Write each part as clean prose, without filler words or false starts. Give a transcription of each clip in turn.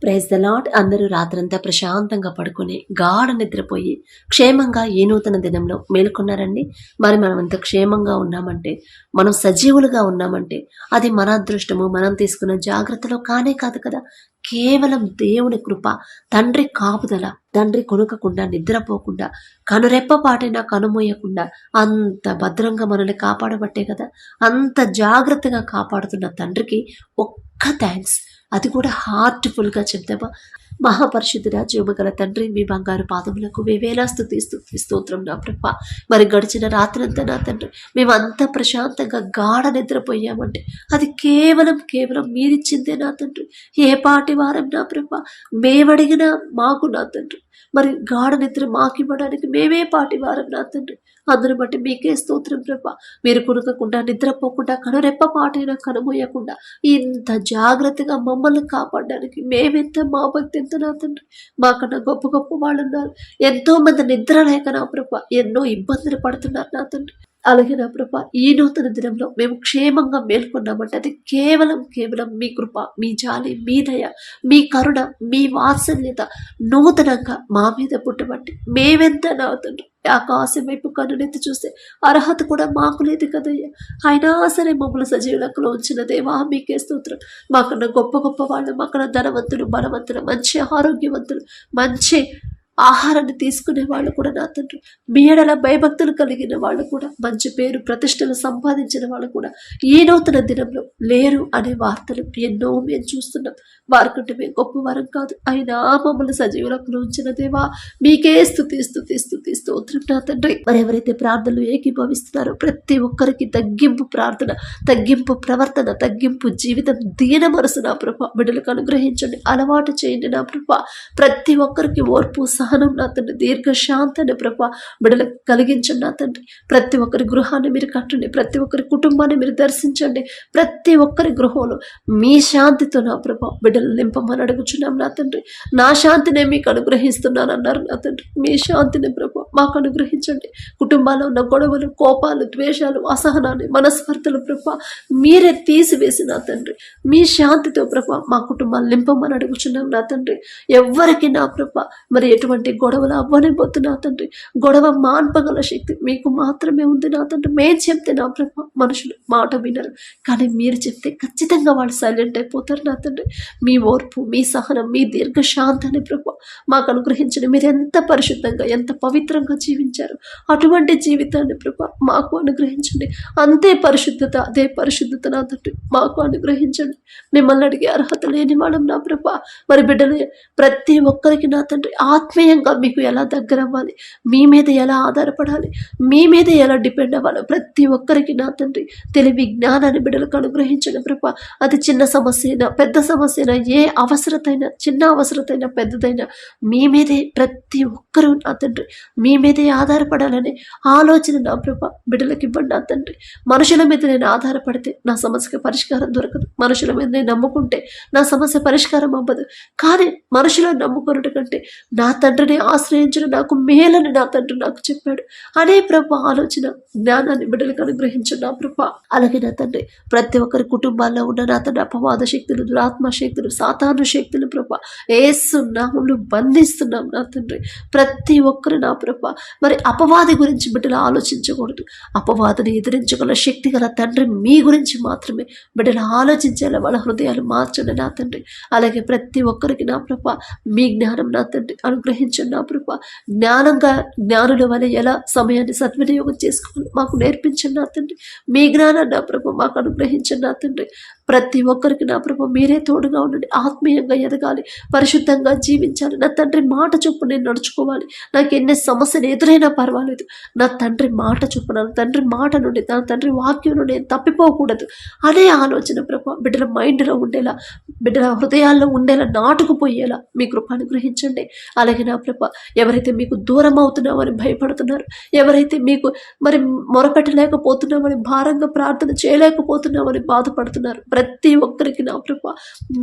Praise the lord. అందరూ రాత్రంతా ప్రశాంతంగా పడుకొని గాఢ నిద్రపోయి క్షేమంగా ఈ నూతన దినంలో మేల్కొన్నారండి. మరి మనమంత క్షేమంగా ఉన్నామంటే, మనం సజీవులుగా ఉన్నామంటే అది మన అదృష్టము, మనం తీసుకున్న జాగ్రత్తలో కానే కాదు కదా. కేవలం దేవుని కృప, తండ్రి కాపుదల, తండ్రి కొనుకకుండా, నిద్రపోకుండా, కనురెప్పపాటైనా కనుమూయకుండా అంత భద్రంగా మనల్ని కాపాడబట్టే కదా. అంత జాగ్రత్తగా కాపాడుతున్న తండ్రికి ఒక్క థ్యాంక్స్, అది కూడా హార్ట్ఫుల్గా చెప్తామా. మహాపరిశుద్ధుడా, జీవగల తండ్రి, మీ బంగారు పాదములకు వేవేలా స్తుతి స్తోత్రం నా ప్రభ. మరి గడిచిన రాత్రంతా నా తండ్రి మేమంతా ప్రశాంతంగా గాఢ నిద్రపోయామంటే అది కేవలం మీరిచ్చిందే నా తండ్రి. ఏ పాటి వారం నా ప్రభ, మేమడిగినా మాకు నా తండ్రి మరి గాఢ నిద్ర మాకివ్వడానికి మేమే పాటి వారం నా తండ్రి. అందరిని బట్టి మీకే స్తోత్రం ప్రభ. మీరు కునకకుండా, నిద్రపోకుండా, కనురెప్ప పాటైనా కనుమూయకుండా ఇంత జాగ్రత్తగా మమ్మల్ని కాపాడడానికి మేమెంత, మా భక్తి ఎంత నా తండ్రి. మాకన్నా గొప్ప గొప్ప వాళ్ళు ఉన్నారు. ఎంతో మంది నిద్ర లేక నా ప్రభ ఎన్నో ఇబ్బందులు పడుతున్నారు నా తండ్రి. అలాగే నా ప్రభ, ఈ నూతన దినంలో మేము క్షేమంగా మేల్కొన్నామంటే అది కేవలం మీ కృప, మీ జాలి, మీ దయ, మీ కరుణ, మీ వాత్సల్యత నూతనంగా మా మీద పుట్టబట్టి మేమెంత నా తండ్రి ఆకాశం వైపు కన్నునెత్తి చూసే అర్హత కూడా మాకు లేదు కదయ్యా. అయినా సరే మమ్మల్ని సజీవులకు ఉంచిన దేవా, మీకే స్తోత్రం. మాకన్నా గొప్ప వాళ్ళు, మాకన్నా ధనవంతులు, బలవంతులు, మంచి ఆరోగ్యవంతులు, మంచి ఆహారాన్ని తీసుకునే వాళ్ళు కూడా నా తండ్రి, మీ ఎడల భయభక్తులు కలిగిన వాళ్ళు కూడా, మంచి పేరు ప్రతిష్టలు సంపాదించిన వాళ్ళు కూడా ఈ నూతన దినంలో లేరు అనే వార్తలు ఎన్నో మేము చూస్తున్నాం. వారికంటే మేము గొప్ప వరం కాదు, అయినా మమ్మల్ని సజీవులకు ఉంచిన దేవా, మీకే స్తుతి స్తోత్రం నా తండ్రి. మరి ఎవరైతే ప్రార్థనలు ఏకీభవిస్తున్నారో ప్రతి ఒక్కరికి తగ్గింపు ప్రార్థన, తగ్గింపు ప్రవర్తన, తగ్గింపు జీవితం, దీన మనసు నా ప్రభ బిడ్డలకు అనుగ్రహించండి, అలవాటు చేయండి నా ప్రభ. ప్రతి ఒక్కరికి ఓర్పు, సహనం నా తండ్రి, దీర్ఘశాంతాన్ని ప్రభ బిడ్డలకు కలిగించండి నా తండ్రి. ప్రతి ఒక్కరి గృహాన్ని మీరు కట్టండి, ప్రతి ఒక్కరి కుటుంబాన్ని మీరు దర్శించండి, ప్రతి ఒక్కరి గృహంలో మీ శాంతితో నా ప్రభ బిడ్డలు నింపమని అడుగుచున్నాం నా తండ్రి. నా శాంతినే మీకు అనుగ్రహిస్తున్నాను అన్నారు నా తండ్రి. మీ శాంతిని ప్రభ మాకు అనుగ్రహించండి. కుటుంబాల్లో ఉన్న గొడవలు, కోపాలు, ద్వేషాలు, అసహనాన్ని, మనస్పర్ధలు ప్రభ మీరే తీసివేసి నా తండ్రి మీ శాంతితో ప్రభ మా కుటుంబాలు నింపమని అడుగుచున్నాం నా తండ్రి. ఎవ్వరికి నా ప్రభ మరి ఎటువంటి గొడవలు అవ్వనిపోతు నా తండ్రి. గొడవ మాన్పగల శక్తి మీకు మాత్రమే ఉంది నా తండ్రి. మేము చెప్తే నా ప్రభ మనుషులు మాట వినరు, కానీ మీరు చెప్తే ఖచ్చితంగా వాళ్ళు సైలెంట్ అయిపోతారు నా తండ్రి. మీ ఓర్పు, మీ సహనం, మీ దీర్ఘశాంతాన్ని ప్రభ మాకు అనుగ్రహించండి. మీరు ఎంత పరిశుద్ధంగా, ఎంత పవిత్రంగా జీవించారు, అటువంటి జీవితాన్ని ప్రభ మాకు అనుగ్రహించండి. అంతే పరిశుద్ధత, అదే పరిశుద్ధత నా తండ్రి మాకు అనుగ్రహించండి. మిమ్మల్ని అడిగే అర్హత లేని వాళ్ళం నా ప్రభ. మరి బిడ్డలు ప్రతి ఒక్కరికి నా తండ్రి ఆత్మీయంగా మీకు ఎలా దగ్గర అవ్వాలి, మీ మీద ఎలా ఆధారపడాలి, మీ మీద ఎలా డిపెండ్ అవ్వాలి, ప్రతి ఒక్కరికి నా తండ్రి తెలివి, జ్ఞానాన్ని బిడ్డలకు అనుగ్రహించండి ప్రభ. అది చిన్న సమస్య అయినా, పెద్ద సమస్య అయినా, ఏ అవసరతైనా, చిన్న అవసరతైనా, పెద్దదైనా మీ మీదే ప్రతి ఒక్కరూ నా తండ్రి మీ మీదే ఆధారపడాలనే ఆలోచన నా ప్రభ బిడ్డలకు ఇవ్వండి నా తండ్రి. మనుషుల మీద నేను ఆధారపడితే నా సమస్యకి పరిష్కారం దొరకదు, మనుషుల మీద నేను నమ్ముకుంటే నా సమస్య పరిష్కారం అవ్వదు. కానీ మనుషులను నమ్ముకున్నట్టు కంటే నా తండ్రిని ఆశ్రయించడం నాకు మేలని నా తండ్రి నాకు చెప్పాడు అనే ప్రభ ఆలోచన, జ్ఞానాన్ని బిడ్డలకు అనుగ్రహించండి నా ప్రభ. అలాగే నా తండ్రి ప్రతి ఒక్కరి కుటుంబాల్లో ఉన్న నా తండ్రి అపవాద శక్తులు, దురాత్మ శక్తులు, సాతాను శక్తులు ప్రభ యేసు నామములో బంధిస్తున్నాం నా తండ్రి. ప్రతి ఒక్కరు నా ప్రభ మరి అపవాది గురించి బిడ్డలు ఆలోచించకూడదు. అపవాదిని ఎదిరించగల శక్తి గల తండ్రి మీ గురించి మాత్రమే బిడ్డలు ఆలోచించేలా వాళ్ళ హృదయాలు మార్చండి నా తండ్రి. అలాగే ప్రతి ఒక్కరికి నా ప్రభ మీ జ్ఞానం నా తండ్రి అనుగ్రహించండి నా ప్రభ. జ్ఞానుల వల్ల ఎలా సమయాన్ని సద్వినియోగం చేసుకోవాలి మాకు నేర్పించండి నా తండ్రి. మీ జ్ఞానాన్ని నా ప్రభ మాకు అనుగ్రహించండి నా తండ్రి. ప్రతి ఒక్కరికి నా ప్రభ మీరే తోడుగా ఉండండి. ఆత్మీయంగా ఎదగాలి, పరిశుద్ధంగా జీవించాలి, నా తండ్రి మాట చొప్పున నేను నడుచుకోవాలి. నాకు ఎన్ని సమస్యలు ఎదురైనా పర్వాలేదు, నా తండ్రి మాట చొప్పున, నా తండ్రి మాట నుండి, నా తండ్రి వాక్యం నుండి నేను తప్పిపోకూడదు అనే ఆలోచన ప్రభ బిడ్డల మైండ్లో ఉండేలా, బిడ్డల హృదయాల్లో ఉండేలా, నాటుకుపోయేలా మీ కృప అనుగ్రహించండి. అలాగే నా ప్రభ ఎవరైతే మీకు దూరం అవుతున్నామని భయపడుతున్నారు, ఎవరైతే మీకు మరి మొరపెట్టలేకపోతున్నామని, భారంగా ప్రార్థన చేయలేకపోతున్నామని బాధపడుతున్నారు, ప్రతి ఒక్కరికి నా ప్రభ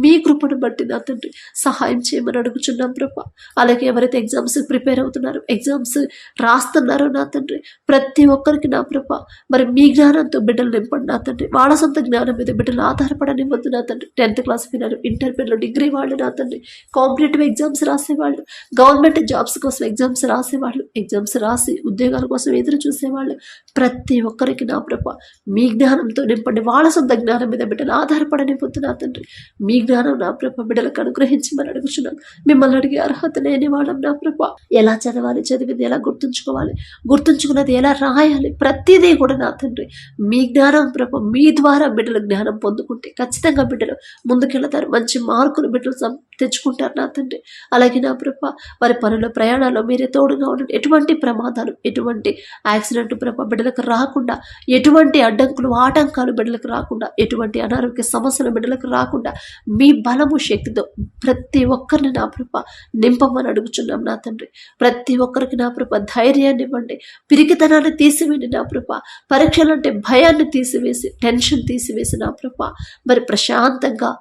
మీ కృపను బట్టి నా తండ్రి సహాయం చేయమని అడుగుచున్నాం ప్రభ. అలాగే ఎవరైతే ఎగ్జామ్స్ ప్రిపేర్ అవుతున్నారో, ఎగ్జామ్స్ రాస్తున్నారో నా తండ్రి, ప్రతి ఒక్కరికి నా ప్రభ మరి మీ జ్ఞానంతో బిడ్డలు నింపండి నా తండ్రి. వాళ్ళ సొంత జ్ఞానం మీద బిడ్డలు ఆధారపడనివ్వద్దు నా తండ్రి. 10th క్లాస్ విన్నారు, ఇంటర్ పిల్లలు, డిగ్రీ వాళ్ళు నా తండ్రి, కాంపిటేటివ్ ఎగ్జామ్స్ రాసేవాళ్ళు, గవర్నమెంట్ జాబ్స్ కోసం ఎగ్జామ్స్ రాసేవాళ్ళు, ఎగ్జామ్స్ రాసి ఉద్యోగాల కోసం ఎదురు చూసేవాళ్ళు, ప్రతి ఒక్కరికి నా ప్రభ మీ జ్ఞానంతో నింపండి. వాళ్ళ సొంత జ్ఞానం మీద బిడ్డలు ఆధారపడనివ్వద్దు నా తండ్రి. మీ జ్ఞానం నా ప్రభ బిడ్డలకు అనుగ్రహించమని అడుగుచున్నాం. మిమ్మల్ని అడిగే అర్హత లేని వాళ్ళం నా ప్రభ. ఎలా చదవాలి, చదివింది ఎలా గుర్తుంచుకోవాలి, గుర్తుంచుకున్నది ఎలా రాయాలి, ప్రతిదీ కూడా నా తండ్రి మీ జ్ఞానం ప్రభ మీ ద్వారా బిడ్డల జ్ఞానం పొందుకుంటే ఖచ్చితంగా బిడ్డలు ముందుకెళ్తారు. మంచి మార్కులు బిడ్డలు తెచ్చుకుంటారు నా తండ్రి. అలాగే నా ప్రభ వారి పనుల ప్రయాణాల్లో మీరే తోడుగా ఉండండి. ఎటువంటి ప్రమాదాలు, ఎటువంటి యాక్సిడెంట్ ప్రభ బిడ్డలకు రాకుండా, ఎటువంటి అడ్డంకులు ఆటంకాలు బిడ్డలకు రాకుండా, ఎటువంటి అనారోగ్య సమస్యలు బిడ్డలకు రాకుండా మీ బలము శక్తితో ప్రతి ఒక్కరిని నా ప్రభ నింపమని అడుగుచున్నాం నా తండ్రి. ప్రతి ఒక్కరికి నా ప్రభ ధైర్యాన్ని ఇవ్వండి, పిరికితనాన్ని తీసివేయండి నా ప్రభ. పరీక్షలు అంటే భయాన్ని తీసివేసి, టెన్షన్ తీసివేసి నా ప్రభ మరి ప్రశాంతంగా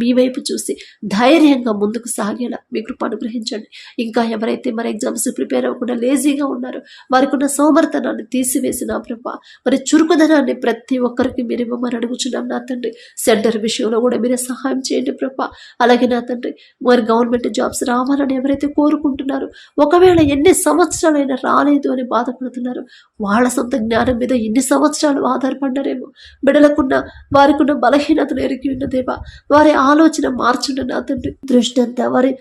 మీ వైపు చూసి ధైర్యంగా ముందుకు సాగేలా మీ కృప అనుగ్రహించండి. ఇంకా ఎవరైతే మరి ఎగ్జామ్స్ ప్రిపేర్ అవ్వకుండా లేజీగా ఉన్నారో వారికి ఉన్న సోమర్థనాన్ని తీసివేసి నా ప్రభ మరి చురుకుదనాన్ని ప్రతి ఒక్కరికి మీరు ఇవ్వమని అడుగుచున్నాం నా తండ్రి. సెంటర్ విషయంలో కూడా మీరే సహాయం చేయండి ప్రభ. అలాగే నా తండ్రి మరి గవర్నమెంట్ జాబ్స్ రావాలని ఎవరైతే కోరుకుంటున్నారో, ఒకవేళ ఎన్ని సంవత్సరాలైనా రాలేదు అని బాధపడుతున్నారు, వాళ్ళ సొంత జ్ఞానం మీద ఎన్ని సంవత్సరాలు ఆధారపడ్డారేమో, బిడ్డలకున్న వారికున్న బలహీనతను ఎరిగి ఉన్న దేవా వారి ఆలోచన మార్చుండి నా తండ్రి. దృష్టి అంతా వారి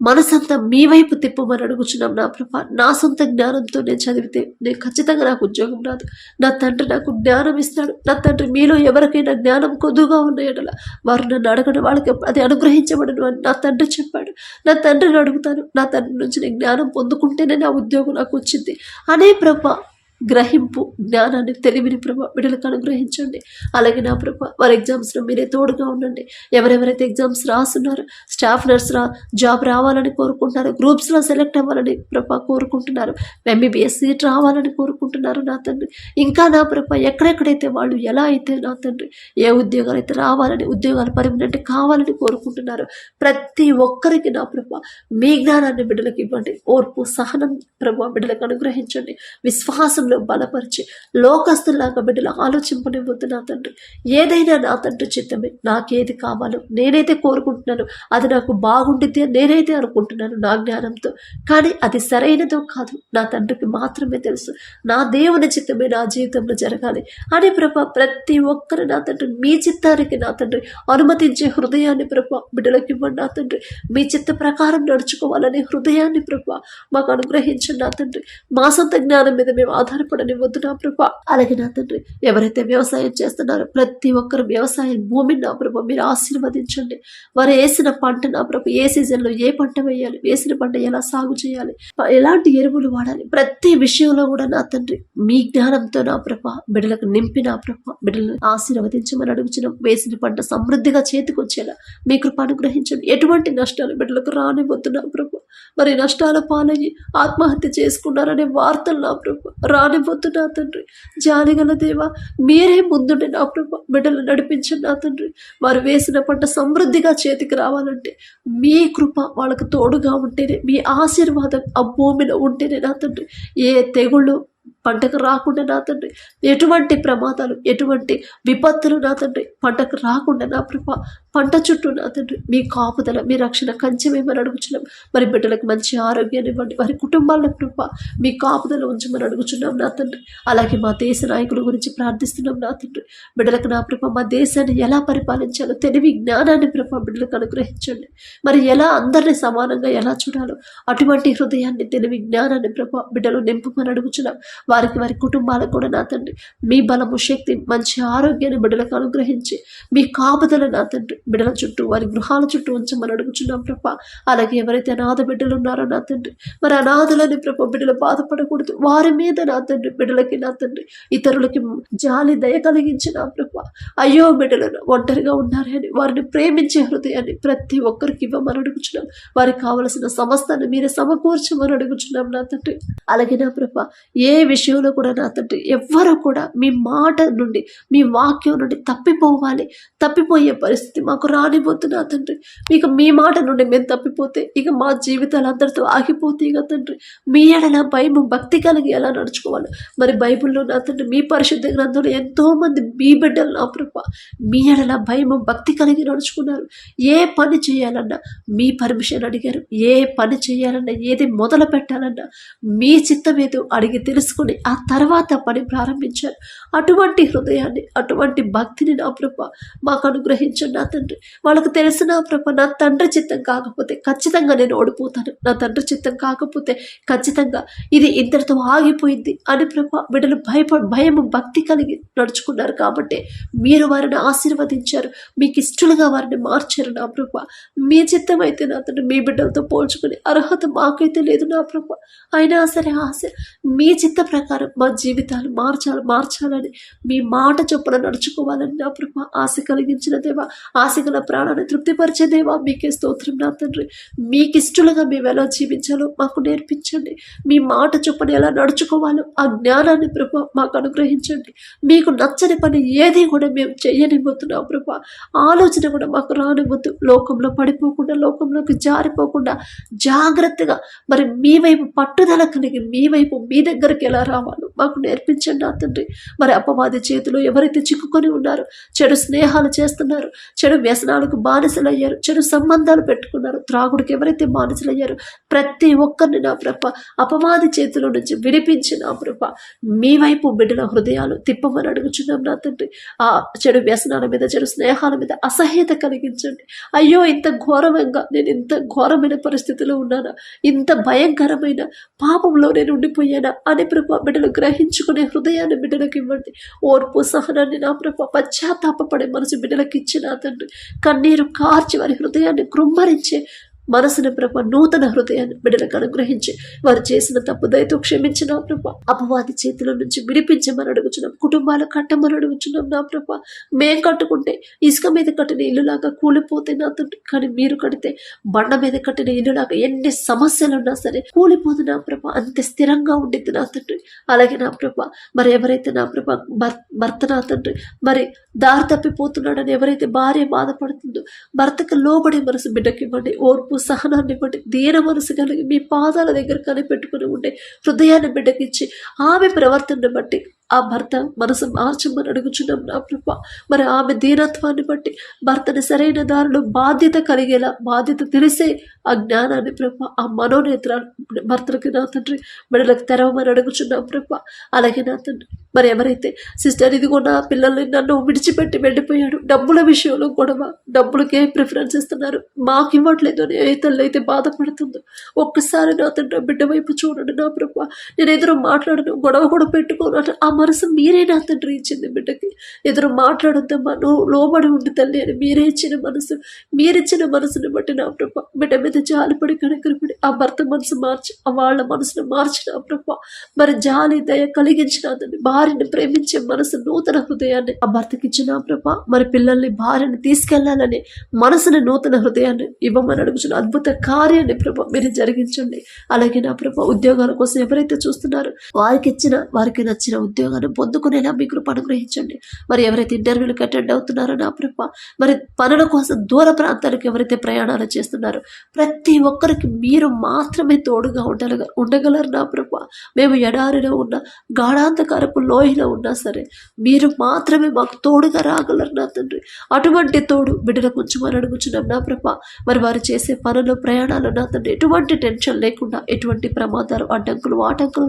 మనసంతా మీ వైపు తిప్పమని అడుగుచున్నాం నా ప్రభ. నా సొంత జ్ఞానంతో నేను చదివితే నేను ఖచ్చితంగా నాకు ఉద్యోగం రాదు. నా తండ్రి నాకు జ్ఞానం ఇస్తాడు. నా తండ్రి మీలో ఎవరికైనా జ్ఞానం కొద్దుగా ఉన్న ఎడల వారు నన్ను అడగడం వాళ్ళకి అది అనుగ్రహించబడను అని నా తండ్రి చెప్పాడు. నా తండ్రిని అడుగుతాను, నా తండ్రి నుంచి నేను జ్ఞానం పొందుకుంటేనే నా ఉద్యోగం నాకు వచ్చింది అనే ప్రభ గ్రహింపు, జ్ఞానాన్ని, తెలివిని ప్రభ బిడ్డలకు అనుగ్రహించండి. అలాగే నా ప్రభ వారి ఎగ్జామ్స్లో మీరే తోడుగా ఉండండి. ఎవరెవరైతే ఎగ్జామ్స్ రాస్తున్నారో, స్టాఫ్ నర్స్ జాబ్ రావాలని కోరుకుంటున్నారు, గ్రూప్స్లో సెలెక్ట్ అవ్వాలని ప్రభ కోరుకుంటున్నారు, MBBS సీట్ రావాలని కోరుకుంటున్నారు నా తండ్రి. ఇంకా నా ప్రభ ఎక్కడెక్కడైతే వాళ్ళు ఎలా అయితే నా తండ్రి ఏ ఉద్యోగాలు అయితే రావాలని, ఉద్యోగాలు పర్మనెంట్ కావాలని కోరుకుంటున్నారు, ప్రతి ఒక్కరికి నా ప్రభ మీ జ్ఞానాన్ని బిడ్డలకు ఇవ్వండి. ఓర్పు, సహనం ప్రభ బిడ్డలకు అనుగ్రహించండి. విశ్వాసం బలపరిచి లోకస్తులాగా బిడ్డలు ఆలోచింపనివ్వద్దు నా తండ్రి. ఏదైనా నా తండ్రి చిత్తమే, నాకేది కావాలో నేనైతే కోరుకుంటున్నాను, అది నాకు బాగుండితే నేనైతే అనుకుంటున్నాను నా జ్ఞానంతో, కానీ అది సరైనదో కాదు నా తండ్రికి మాత్రమే తెలుసు. నా దేవుని చిత్తమే నా జీవితంలో జరగాలి అని ప్రభ ప్రతి ఒక్కరు నా తండ్రి మీ చిత్తానికి నా తండ్రి అనుమతించే హృదయాన్ని ప్రభ బిడ్డలకు ఇవ్వండి నా తండ్రి. మీ చిత్త ప్రకారం నడుచుకోవాలనే హృదయాన్ని ప్రభ మాకు అనుగ్రహించండి నా తండ్రి. మా సొంత జ్ఞానం మీద మేము ఆధారపడనివ్వద్దు నా ప్రభ. అలాగే నా తండ్రి ఎవరైతే వ్యవసాయం చేస్తున్నారో ప్రతి ఒక్కరు వ్యవసాయ భూమిని నా ప్రభ మీరు ఆశీర్వదించండి. వారు వేసిన పంట నా ప్రభ ఏ సీజన్లో ఏ పంట వేయాలి, వేసిన పంట ఎలా సాగు చేయాలి, ఎలాంటి ఎరువులు వాడాలి, ప్రతి విషయంలో కూడా నా తండ్రి మీ జ్ఞానంతో నా ప్రభ బిడ్డలకు నింపి నా ప్రభ బిడ్డలను ఆశీర్వదించమని అడుగుచున్నాం. వేసిన పంట సమృద్ధిగా చేతికొచ్చేలా మీ కృప అనుగ్రహించండి. ఎటువంటి నష్టాలు బిడ్డలకు రానివ్వద్దు నా ప్రభ. మరి నష్టాల పాలయ్యి ఆత్మహత్య చేసుకున్నారనే వార్తలు నా ప్రభ రానివ్వద్దు నా తండ్రి. జాలిగల దేవా మీరే ముందుండి నా ప్రభ బిడ్డలు నడిపించండి నా తండ్రి. వారు వేసిన పంట సమృద్ధిగా చేతికి రావాలంటే మీ కృప వాళ్ళకు తోడుగా ఉంటేనే, మీ ఆశీర్వాదం ఆ భూమిలో ఉంటేనే నా తండ్రి ఏ తెగుళ్ళు పంటకు రాకుండా నా తండ్రి, ఎటువంటి ప్రమాదాలు, ఎటువంటి విపత్తులు నా తండ్రి పంటకు రాకుండా నా ప్రభ పంట చుట్టూ నా తండ్రి మీ కాపుదల, మీ రక్షణ కంచెమేమని అడుగుచున్నాం. మరి బిడ్డలకు మంచి ఆరోగ్యాన్ని ఇవ్వండి, వారి కుటుంబాల ప్రభ మీ కాపుదల ఉంచమని అడుగుచున్నాం నా తండ్రి. అలాగే మా దేశ నాయకుల గురించి ప్రార్థిస్తున్నాం నా తండ్రి. బిడ్డలకు నా ప్రభ మా దేశాన్ని ఎలా పరిపాలించాలో తెలివి జ్ఞానాన్ని ప్రభ బిడ్డలకు అనుగ్రహించండి. మరి ఎలా అందరినీ సమానంగా ఎలా చూడాలో అటువంటి హృదయాన్ని, తెలివి జ్ఞానాన్ని ప్రభ బిడ్డలు నింపమని అడుగుచున్నాం. వారికి, వారి కుటుంబాలకు కూడా నా తండ్రి మీ బలము, శక్తి, మంచి ఆరోగ్యాన్ని బిడ్డలకు అనుగ్రహించి మీ కాపుదల నా తండ్రి బిడ్డల చుట్టూ వారి గృహాల చుట్టూ ఉంచమని అడుగుచున్నాం ప్రభా. అలాగే ఎవరైతే అనాథ బిడ్డలు ఉన్నారో నా తండ్రి, మరి అనాథలని ప్రభా బిడ్డలు బాధపడకూడదు. వారి మీద నా తండ్రి బిడ్డలకి నా తండ్రి ఇతరులకి జాలి దయ కలిగించిన ప్రభా. అయ్యో బిడ్డలను ఒంటరిగా ఉన్నారే అని వారిని ప్రేమించే హృదయాన్ని ప్రతి ఒక్కరికి ఇవ్వమని అడుగుచున్నాం. వారికి కావలసిన సమస్తాన్ని మీరే సమకూర్చమని అడుగుచున్నాం నా తండ్రి. అలాగే నా ప్రభా ఏ విషయంలో కూడా నా తండ్రి ఎవ్వరూ కూడా మీ మాట నుండి మీ వాక్యం నుండి తప్పిపోయే పరిస్థితి మాకు రానిపోతు నా తండ్రి. మీకు మీ మాట నుండి మేము తప్పిపోతే ఇక మా జీవితాలు అందరితో ఆగిపోతే ఇక తండ్రి మీ ఎడల భయము భక్తి కలిగి ఎలా నడుచుకోవాలి. మరి బైబిల్లో నా తండ్రి మీ పరిశుద్ధ గ్రంథంలో ఎంతో మంది మీ బిడ్డలు నా ప్రభా మీ ఎడల భయము భక్తి కలిగి నడుచుకున్నారు. ఏ పని చేయాలన్నా మీ పర్మిషన్ అడిగారు. ఏ పని చేయాలన్నా ఏది మొదలు పెట్టాలన్నా మీ చిత్తం ఏదో అడిగి తెలుసుకుని ఆ తర్వాత పని ప్రారంభించారు. అటువంటి హృదయాన్ని అటువంటి భక్తిని నా ప్రభా మాకు అనుగ్రహించండి నా తండ్రి. వాళ్ళకు తెలిసిన నా ప్రభా నా తండ్రి చిత్తం కాకపోతే ఖచ్చితంగా నేను ఓడిపోతాను, నా తండ్రి చిత్తం కాకపోతే ఖచ్చితంగా ఇది ఇంతటితో ఆగిపోయింది అని ప్రభా బిడ్డలు భయము భక్తి కలిగి నడుచుకున్నారు. కాబట్టి మీరు వారిని ఆశీర్వదించారు, మీకు ఇష్టలుగా వారిని మార్చారు నా ప్రభా. మీ చిత్తం అయితే నా తండ్రి మీ బిడ్డలతో పోల్చుకునే అర్హత మాకైతే లేదు నా ప్రభా. అయినా సరే ఆశ మీ చిత్త ప్రకారం మా జీవితాలు మార్చాలని మీ మాట చొప్పున నడుచుకోవాలని నా ప్రభా ఆశ కలిగించిన దేవా, ఆశ గల ప్రాణాన్ని తృప్తిపరిచే దేవా మీకే స్తోత్రం నా తండ్రి. మీకు ఇష్టలుగా మేము ఎలా జీవించాలో మాకు నేర్పించండి. మీ మాట చొప్పున ఎలా నడుచుకోవాలో ఆ జ్ఞానాన్ని ప్రభా మాకు అనుగ్రహించండి. మీకు నచ్చని పని ఏది కూడా మేము చెయ్యనివ్వతున్నాం ప్రభా. ఆలోచన కూడా మాకు రానివ్వద్దు. లోకంలో పడిపోకుండా లోకంలోకి జారిపోకుండా జాగ్రత్తగా మరి మీ వైపు పట్టుదల కలిగి మీ దగ్గరికి ఎలా రావాలో మాకు నేర్పించండి నా తండ్రి. మరి అపవాది చేతిలో ఎవరైతే చిక్కుకొని ఉన్నారో, చెడు స్నేహాలు చేస్తున్నారు, చెడు వ్యసనాలకు బానిసలయ్యారు, చెడు సంబంధాలు పెట్టుకున్నారు, త్రాగుడికి ఎవరైతే బానిసలయ్యారో ప్రతి ఒక్కరిని నా ప్రభ అపవాది చేతిలో నుంచి విడిపించి నా ప్రభ మీ వైపు బిడ్డల హృదయాలు తిప్పమని అడుగుచున్నాం నా తండ్రి. ఆ చెడు వ్యసనాల మీద చెడు స్నేహాల మీద అసహ్యత కలిగించండి. అయ్యో నేను ఇంత ఘోరమైన పరిస్థితిలో ఉన్నానా, ఇంత భయంకరమైన పాపంలో నేను ఉండిపోయానా అని ప్రభ బిడ్డలు గ్రహించుకునే హృదయాన్ని బిడ్డలకు ఇవ్వండి. ఓర్పు సహనాన్ని నా ప్రభ పశ్చాత్తాపపడే మనసు బిడ్డలకు ఇచ్చి నా తండ్రి కన్నీరు కార్చి వారి హృదయాన్ని కృమ్మరించే మనసుని ప్రభ నూతన హృదయాన్ని బిడ్డలకు అనుగ్రహించి వారు చేసిన తప్పు దయతో క్షమించిన ప్రభ అపవాది చేతుల నుంచి విడిపించమని అడుగుచున్నాం. కుటుంబాలు కట్టమని అడుగుచున్నాం నా ప్రభ. మేం కట్టుకుంటే ఇసుక మీద కట్టిన ఇల్లులాగా కూలిపోతే నా తండ్రి, కానీ మీరు కడితే బండ మీద కట్టిన ఇల్లులాగా ఎన్ని సమస్యలున్నా సరే కూలిపోదు నా ప్రభ, అంతే స్థిరంగా ఉండిద్ది నా తండ్రి. అలాగే నా ప్రభ మరి ఎవరైతే నా ప్రభ భర్త నా తండ్రి మరి దారి తప్పిపోతున్నాడని ఎవరైతే భార్య బాధపడుతుందో భర్తకు లోబడే మనసు బిడ్డకి ఇవ్వండి. ఓర్పు సహనాన్ని బట్టి దీన మనసు కలిగి మీ పాదాల దగ్గర కనిపెట్టుకుని ఉండే హృదయాన్ని బిడ్డకిచ్చి ఆమె ప్రవర్తనను బట్టి ఆ భర్త మనసు మార్చమని అడుగుచున్నాం నా ప్రభ. మరి ఆమె దీనత్వాన్ని బట్టి భర్తని సరైన దారిలో బాధ్యత కలిగేలా, బాధ్యత తెలిసే ఆ జ్ఞానాన్ని ప్రభ ఆ మనోనేత్రాలు భర్తలకి నా తండ్రి బిడ్డలకు తెరవమని అడుగుచున్నాం ప్రభ. అలాగే నా తండ్రి మరి ఎవరైతే సిస్టర్ ఇదిగో నా పిల్లల్ని నన్ను విడిచిపెట్టి వెళ్ళిపోయాడు, డబ్బుల విషయంలో గొడవ, డబ్బులకే ప్రిఫరెన్స్ ఇస్తున్నారు, మాకు ఇవ్వట్లేదు అని ఏ తల్లి అయితే బాధపడుతుందో ఒక్కసారి నా తండ్రి బిడ్డ వైపు చూడండి నా ప్రభ. నేను ఎదురు మాట్లాడను, గొడవ కూడా పెట్టుకోను, ఆ మనసు మీరే నా తండ్రి ఇచ్చింది బిడ్డకి. ఎదురు మాట్లాడొద్దమ్మా, నువ్వు లోబడి ఉండి తల్లి అని మీరే ఇచ్చిన మనసు, మీరిచ్చిన మనసుని బట్టి నా ప్రభ బిడ్డ మీద జాలిపడి కనకరపడి ఆ భర్త మనసు మార్చి ఆ వాళ్ళ మనసును మార్చిన ప్రభ మరి జాలి దయ కలిగించిన తండ్రి భార్యని ప్రేమించే మనసు నూతన హృదయాన్ని ఆ భర్తకి ఇచ్చిన ప్రభ మరి పిల్లల్ని భార్యని తీసుకెళ్లాలని మనసుని నూతన హృదయాన్ని ఇవ్వమని అడుగుచున్న అద్భుత కార్యాన్ని ప్రభ మీరు జరిగించండి. అలాగే నా ప్రభ ఉద్యోగాల కోసం ఎవరైతే చూస్తున్నారో వారికి నచ్చిన ఉద్యోగాన్ని పొందుకునేలా మీ కృప అనుగ్రహించండి. మరి ఎవరైతే ఇంటర్వ్యూలకు అటెండ్ అవుతున్నారో నా ప్రభ మరి పనుల కోసం దూర ప్రాంతాలకు ఎవరైతే ప్రయాణాలు చేస్తున్నారో ప్రతి ఒక్కరికి మీరు మాత్రమే తోడుగా ఉండగలరు నా ప్రభ. మేము ఎడారిలో ఉన్న గాఢాంధకారపు లోయలో ఉన్నా సరే మీరు మాత్రమే మాకు తోడుగా రాగలరు నా తండ్రి. అటువంటి తోడు బిడ్డలకు ఉంచమని అడుగుచున్నాం నా ప్రభ. మరి వారు చేసే పనులు ప్రయాణాలు నా తండ్రి ఎటువంటి టెన్షన్ లేకుండా, ఎటువంటి ప్రమాదాలు ఆటంకులు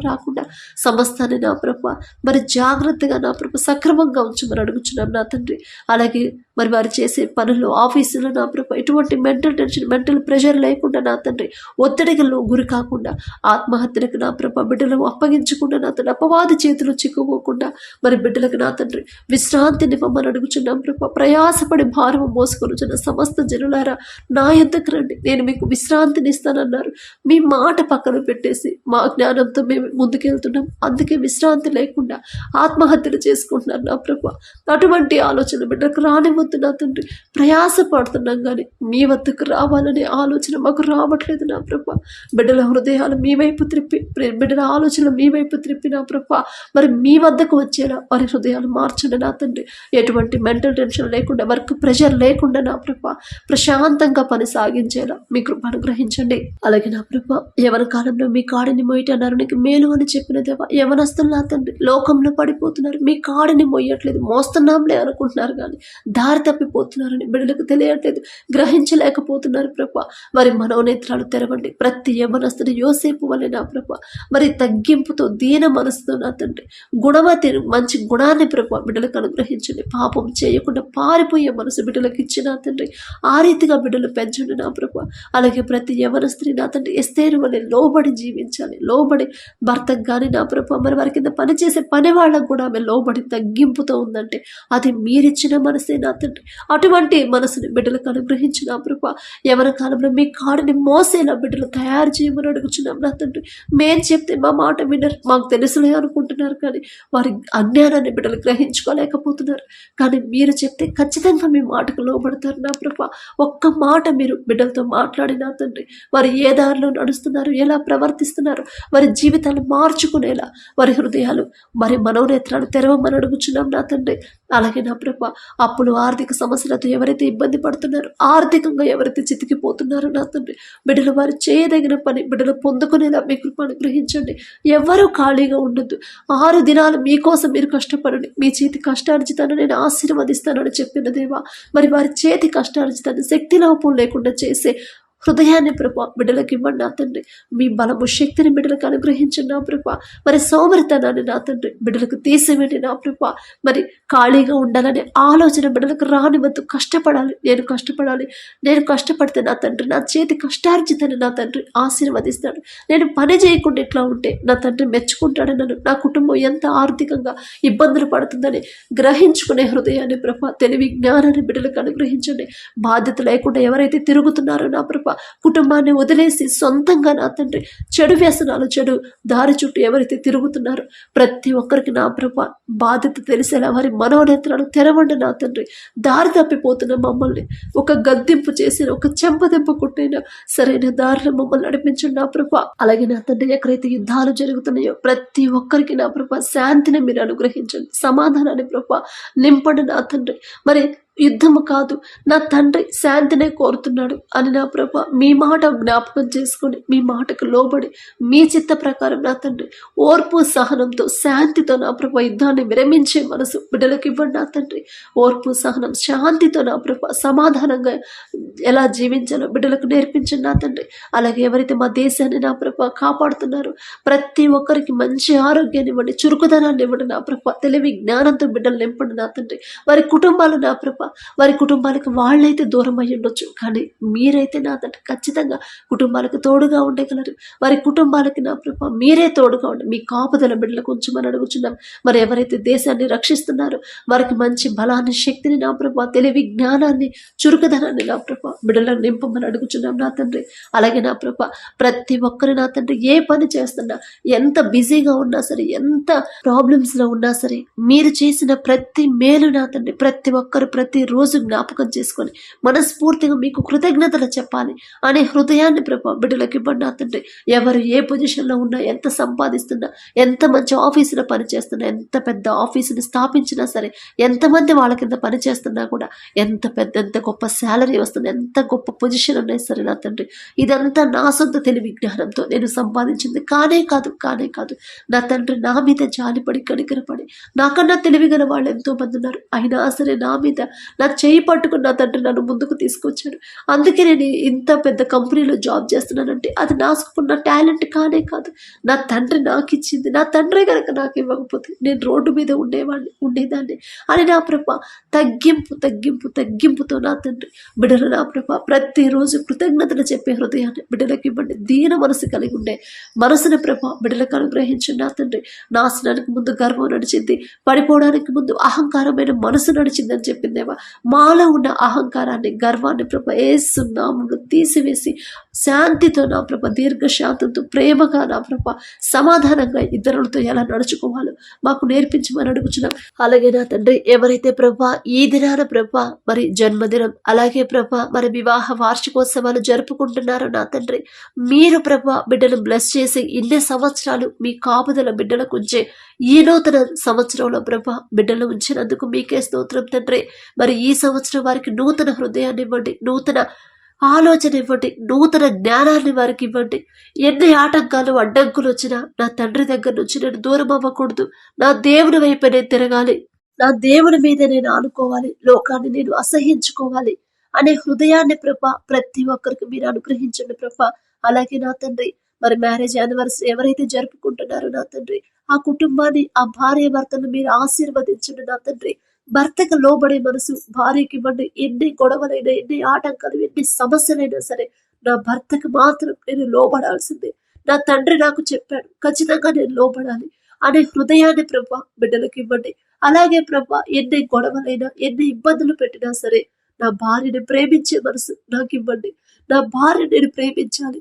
రాకుండా సమస్తాన్ని నా ప్రభ మరి జాగ్రత్తగా నా ప్రభ సక్రమంగా ఉంచమని అడుగుచున్నాం నా తండ్రి. అలాగే మరి వారు చేసే పనుల్లో ఆఫీసులో నా ప్రభా ఎటువంటి మెంటల్ టెన్షన్ మెంటల్ ప్రెషర్ లేకుండా నా తండ్రి ఒత్తిడికి గురి కాకుండా ఆత్మహత్యలకు నా ప్రభా బిడ్డలను అప్పగించకుండా నా తండ్రి అపవాది చేతులు చిక్కుకోకుండా మరి బిడ్డలకు నా తండ్రి విశ్రాంతిని మమ్మల్ని అడుగుచున్నాం ప్రభా. ప్రయాసపడి భారం మోసుకొనుచున్న సమస్త జనులారా నా యొద్దకు రండి, నేను మీకు విశ్రాంతిని ఇస్తానన్నారు. మీ మాట పక్కన పెట్టేసి మా జ్ఞానంతో మేము ముందుకెళ్తున్నాం, అందుకే విశ్రాంతి లేకుండా ఆత్మహత్యలు చేసుకుంటున్నారు నా ప్రభా. అటువంటి ఆలోచన బిడ్డకు రానివద్దు నా తండ్రి. ప్రయాసపడుతున్నాం కానీ మీ వద్దకు రావాలనే ఆలోచన మాకు రావట్లేదు నా ప్రభా. బిడ్డల హృదయాలు మీ వైపు త్రిప్పి, బిడ్డల ఆలోచనలు మీ వైపు త్రిప్పి నా ప్రభా మరి మీ వద్దకు వచ్చేలా వారి హృదయాలు మార్చండి నా తండ్రి. ఎటువంటి మెంటల్ టెన్షన్ లేకుండా, వర్క్ ప్రెషర్ లేకుండా నా ప్రభా ప్రశాంతంగా పని సాగించేలా మీ కృప అనుగ్రహించండి. అలాగే నా ప్రభా యవన కాలంలో మీ కాడిని మొయ్యటన్నారు, నీకు మేలు అని చెప్పిన దేవా. యవనస్తులు నా తండ్రి లోకంలో పడిపోతున్నారు, మీ కాడిని మొయ్యట్లేదు, మోస్తున్నాంలే అనుకుంటున్నారు కానీ దారి తప్పిపోతున్నారని బిడ్డలకు తెలియట్లేదు, గ్రహించలేకపోతున్నారు ప్రభా. వారి మనోనేత్రాలు తెరవండి. ప్రతి యవనస్తుని యోసేపు వలె నా ప్రభా మరి తగ్గింపుతో దీన మనసుతో నా తండ్రి గుణవతి మంచి గుణాన్ని ప్రభా బిడ్డలకు అనుగ్రహించండి. పాపం చేయకుండా పారిపోయే మనసు బిడ్డలకు ఇచ్చిన తండ్రి ఆ రీతిగా బిడ్డలు పెంచండి నా ప్రభా. అలాగే ప్రతి యవన స్త్రీ నా తండ్రి ఎస్తేరు వలె లోబడి జీవించాలి, లోబడి భర్తకు కానీ నా ప్రభా మరి వారి కింద పనిచేసే పని వాళ్ళకు కూడా ఆమె లోబడి తగ్గింపుతో ఉందంటే అది మీరిచ్చిన మనసే నా తండ్రి. అటువంటి మనసుని బిడ్డలకు అనుగ్రహించిన నా ప్రభా యవన కాలంలో మీ కాడిని మోసేలా బిడ్డలు తయారు చేయమని అడుగుచున్నాం నా తండ్రి. మేం చెప్తే మా మాట వినరు, మాకు తెలుసులే అనుకుంటున్నారు కానీ వారి అజ్ఞానాన్ని బిడ్డలు గ్రహించుకోలేకపోతున్నారు. కానీ మీరు చెప్తే ఖచ్చితంగా మీ మాటకు లోబడతారు నా ప్రభా. ఒక్క మాట మీరు బిడ్డలతో మాట్లాడి నా తండ్రి వారు ఏ దారిలో నడుస్తున్నారు, ఎలా ప్రవర్తిస్తున్నారు, వారి జీవితాలు మార్చుకునేలా వారి హృదయాలు మరి మనోనేత్రాలు తెరవమని అడుగుచున్నాం నా తండ్రి. అలాగే నా ప్రభా అప్పులు ఆర్థిక సమస్యలతో ఎవరైతే ఇబ్బంది పడుతున్నారో, ఆర్థికంగా ఎవరైతే చితికిపోతున్నారో నా తండ్రి బిడ్డలు వారు చేయదగిన పని బిడ్డలు పొందుకునేలా మీ కృప అనుగ్రహించండి. ఎవరూ ఖాళీగా ఉండొద్దు. 6 దినాలు మీకోసం మీరు కష్టపడండి, మీ చేతి కష్టార్జితాన్ని నేను ఆశీర్వదిస్తానని చెప్పిన దేవా మరి వారి చేతి కష్టార్జితాన్ని శక్తి లోపం లేకుండా చేసే హృదయాన్ని ప్రభా బిడ్డలకు ఇవ్వండి నా తండ్రి. మీ బలము శక్తిని బిడ్డలకు అనుగ్రహించండి నా ప్రభా. మరి సోమరితనాన్ని నా తండ్రి బిడ్డలకు తీసివేయండి నా ప్రభా. మరి ఖాళీగా ఉండాలనే ఆలోచన బిడ్డలకు రానివద్దు. కష్టపడాలి, నేను కష్టపడితే నా తండ్రి నా చేతి కష్టార్జితాన్ని నా తండ్రి ఆశీర్వదిస్తాడు. నేను పని చేయకుండా ఇట్లా ఉంటే నా తండ్రి మెచ్చుకుంటాడు నన్ను. నా కుటుంబం ఎంత ఆర్థికంగా ఇబ్బందులు పడుతుందని గ్రహించుకునే హృదయాన్ని ప్రభా తెలివి జ్ఞానాన్ని బిడ్డలకు అనుగ్రహించండి. బాధ్యత లేకుండా ఎవరైతే తిరుగుతున్నారో నా ప్రభా కుటుంబాన్ని వదిలేసి సొంతంగా నా తండ్రి చెడు వ్యసనాలు చెడు దారి చుట్టూ ఎవరైతే తిరుగుతున్నారో ప్రతి ఒక్కరికి నా ప్రభా బాధ్యత తెలిసేలా వారి మనోనేత్రాలు తెరవండి నా తండ్రి. దారి తప్పిపోతున్న మమ్మల్ని ఒక గద్దింపు చేసిన, ఒక చెంపదెంప కొట్టైనా సరైన దారిలో మమ్మల్ని నడిపించండి నా ప్రభా. అలాగే నా తండ్రి ఎక్కడైతే యుద్ధాలు జరుగుతున్నాయో ప్రతి ఒక్కరికి నా ప్రభా శాంతిని మీరు అనుగ్రహించండి, సమాధానాన్ని ప్రభా నింపండి నా తండ్రి. మరి యుద్ధము కాదు నా తండ్రి శాంతినే కోరుతున్నాడు అని నా ప్రభా మీ మాట జ్ఞాపకం చేసుకొని మీ మాటకు లోబడి మీ చిత్త ప్రకారం నా తండ్రి ఓర్పు సహనంతో శాంతితో నా ప్రభా యుద్ధాన్ని విరమించే మనసు బిడ్డలకు ఇవ్వండి నా తండ్రి. ఓర్పు సహనం శాంతితో నా ప్రభా సమాధానంగా ఎలా జీవించాలో బిడ్డలకు నేర్పించండి నా తండ్రి. అలాగే ఎవరైతే మా దేశాన్ని నా ప్రభా కాపాడుతున్నారో ప్రతి ఒక్కరికి మంచి ఆరోగ్యాన్ని ఇవ్వండి, చురుకుదనాన్ని ఇవ్వండి నా ప్రభా. తెలివి జ్ఞానంతో బిడ్డలు నింపండి నా తండ్రి. వారి కుటుంబాలు నా ప్రభా వారి కుటుంబాలకు వాళ్ళైతే దూరం అయ్యి ఉండొచ్చు కానీ మీరైతే నా తండ్రి ఖచ్చితంగా కుటుంబాలకు తోడుగా ఉండగలరు. వారి కుటుంబాలకి నా ప్రభా మీరే తోడుగా ఉండి మీ కాపుదల బిడ్డలకు ఉంచమని అడుగుచున్నాం. మరి ఎవరైతే దేశాన్ని రక్షిస్తున్నారో వారికి మంచి బలాన్ని శక్తిని నా ప్రభా తెలివి జ్ఞానాన్ని చురుకుదనాన్ని నా ప్రభా బిడ్డలను నింపమని అడుగుచున్నాం నా తండ్రి. అలాగే నా ప్రభా ప్రతి ఒక్కరు నా తండ్రి ఏ పని చేస్తున్నా, ఎంత బిజీగా ఉన్నా సరే, ఎంత ప్రాబ్లమ్స్లో ఉన్నా సరే మీరు చేసిన ప్రతి మేలు నా తండ్రి ప్రతి ఒక్కరు ప్రతి రోజు జ్ఞాపకం చేసుకొని మనస్ఫూర్తిగా మీకు కృతజ్ఞతలు చెప్పాలి అనే హృదయాన్ని ప్రభా బిడ్డలకు ఇవ్వండి నా తండ్రి. ఎవరు ఏ పొజిషన్లో ఉన్నా, ఎంత సంపాదిస్తున్నా, ఎంత మంచి ఆఫీసులో పనిచేస్తున్నా, ఎంత పెద్ద ఆఫీసుని స్థాపించినా సరే, ఎంతమంది వాళ్ళ కింద పనిచేస్తున్నా కూడా ఎంత గొప్ప శాలరీ వస్తుంది, ఎంత గొప్ప పొజిషన్ ఉన్నాయి సరే నా తండ్రి ఇదంతా నా సొంత తెలివి జ్ఞానంతో నేను సంపాదించింది కానే కాదు నా తండ్రి. నా మీద జాలిపడి కనికరపడి నాకన్నా తెలివిగల వాళ్ళు ఎంతో మంది ఉన్నారు, అయినా సరే నా మీద నా చేయి పట్టుకుని నా తండ్రి నన్ను ముందుకు తీసుకొచ్చాడు. అందుకే నేను ఇంత పెద్ద కంపెనీలో జాబ్ చేస్తున్నానంటే అది నాకున్న టాలెంట్ కానే కాదు, నా తండ్రి నాకు ఇచ్చింది. నా తండ్రి కనుక నాకు ఇవ్వకపోతే నేను రోడ్డు మీద ఉండేదాన్ని అని నా ప్రభ తగ్గింపుతో నా తండ్రి బిడ్డలు నా ప్రభ ప్రతిరోజు కృతజ్ఞతలు చెప్పే హృదయాన్ని బిడ్డలకు ఇవ్వండి. దీన మనసు కలిగి ఉండే మనసుని ప్రభ బిడ్డలకు అనుగ్రహించండి నా తండ్రి. నాశనానికి ముందు గర్వం నడిచింది, పడిపోవడానికి ముందు అహంకారమైన మనసు నడిచిందని చెప్పిందేవా. మాలో ఉన్న అహంకారాన్ని, గర్వాన్ని ప్రభ యేసు నామములో తీసివేసి శాంతితో నా ప్రభ, దీర్ఘశాంతంతో, ప్రేమగా నా ప్రభ, సమాధానంగా ఇతరులతో ఎలా నడుచుకోవాలో మాకు నేర్పించమని అడుగుచున్నాం. అలాగే నా తండ్రి ఎవరైతే ప్రభ ఈ దినాన ప్రభ మరి జన్మదినం, అలాగే ప్రభ మరి వివాహ వార్షికోత్సవాలు జరుపుకుంటున్నారో నా తండ్రి, మీరు ప్రభ బిడ్డను బ్లెస్ చేసి ఇన్ని సంవత్సరాలు మీ కాపుదల బిడ్డలకు ఉంచే ఈ నూతన సంవత్సరంలో ప్రభ బిడ్డలు ఉంచినందుకు మీకే స్తోత్రం తండ్రి. మరి ఈ సంవత్సరం వారికి నూతన హృదయాన్ని ఇవ్వండి, నూతన ఆలోచన ఇవ్వండి, నూతన జ్ఞానాన్ని వారికి ఇవ్వండి. ఎన్ని ఆటంకాలు అడ్డంకులు వచ్చినా నా తండ్రి దగ్గర నుంచి నేను దూరం అవ్వకూడదు, నా దేవుని వైపు నేను తిరగాలి, నా దేవుని మీద నేను ఆనుకోవాలి, లోకాన్ని నేను అసహించుకోవాలి అనే హృదయాన్ని ప్రభ ప్రతి ఒక్కరికి మీరు అనుగ్రహించండి ప్రభ. అలాగే నా తండ్రి మరి మ్యారేజ్ యానివర్సరీ ఎవరైతే జరుపుకుంటున్నారో నా తండ్రి, ఆ కుటుంబాన్ని, ఆ భార్య భర్తను మీరు ఆశీర్వదించండి నా తండ్రి. భర్తకు లోబడే మనసు భార్యకి ఇవ్వండి. ఎన్ని గొడవలైనా, ఎన్ని ఆటంకాలు, ఎన్ని సమస్యలైనా సరే నా భర్తకు మాత్రం నేను లోబడాల్సిందే. నా తండ్రి నాకు చెప్పాడు, ఖచ్చితంగా నేను లోబడాలి అనే హృదయాన్ని ప్రభ బిడ్డలకు ఇవ్వండి. అలాగే ప్రభ ఎన్ని గొడవలైనా, ఎన్ని ఇబ్బందులు పెట్టినా సరే నా భార్యని ప్రేమించే మనసు నాకు ఇవ్వండి. నా భార్య నేను ప్రేమించాలి,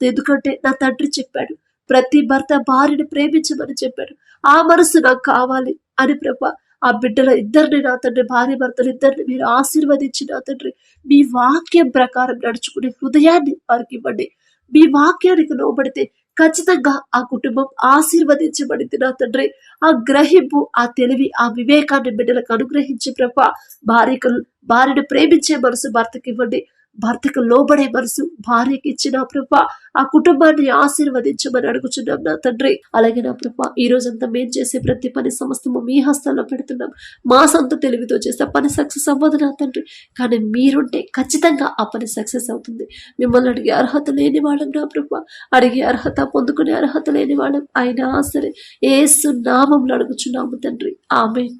ఎందుకంటే నా తండ్రి చెప్పాడు, ప్రతి భర్త భార్యని ప్రేమించమని చెప్పాడు. ఆ మనసు నాకు కావాలి అని ప్రభ ఆ బిడ్డల ఇద్దరిని నా తండ్రి, భార్య భర్తలు ఇద్దరిని మీరు ఆశీర్వదించి నా తండ్రి మీ వాక్యం ప్రకారం నడుచుకునే హృదయాన్ని వారికి ఇవ్వండి. మీ వాక్యానికి లోబడితే ఖచ్చితంగా ఆ కుటుంబం ఆశీర్వదించబడింది నా తండ్రి. ఆ గ్రహింపు, ఆ తెలివి, ఆ వివేకాన్ని బిడ్డలకు అనుగ్రహించి ప్రభ భార్యను ప్రేమించే మనసు భర్తకి ఇవ్వండి, భర్తకు లోబడే మనసు భార్యకి ఇచ్చిన ప్రభ ఆ కుటుంబాన్ని ఆశీర్వదించమని అడుగుచున్నాం నా తండ్రి. అలాగే నా ప్రభ ఈ రోజంతా మేము చేసే ప్రతి పని సమస్తము మీ హస్తాల్లో పెడుతున్నాం. మా సొంత తెలివితో చేస్తే పని సక్సెస్ అవ్వదు నా తండ్రి, కానీ మీరుంటే ఖచ్చితంగా ఆ పని సక్సెస్ అవుతుంది. మిమ్మల్ని అడిగే అర్హత లేని వాళ్ళం నా ప్రభ, అడిగే అర్హత, పొందుకునే అర్హత లేని వాళ్ళం అయినా సరే యేసు నామములో అడుగుచున్నాము తండ్రి. ఆమేన్.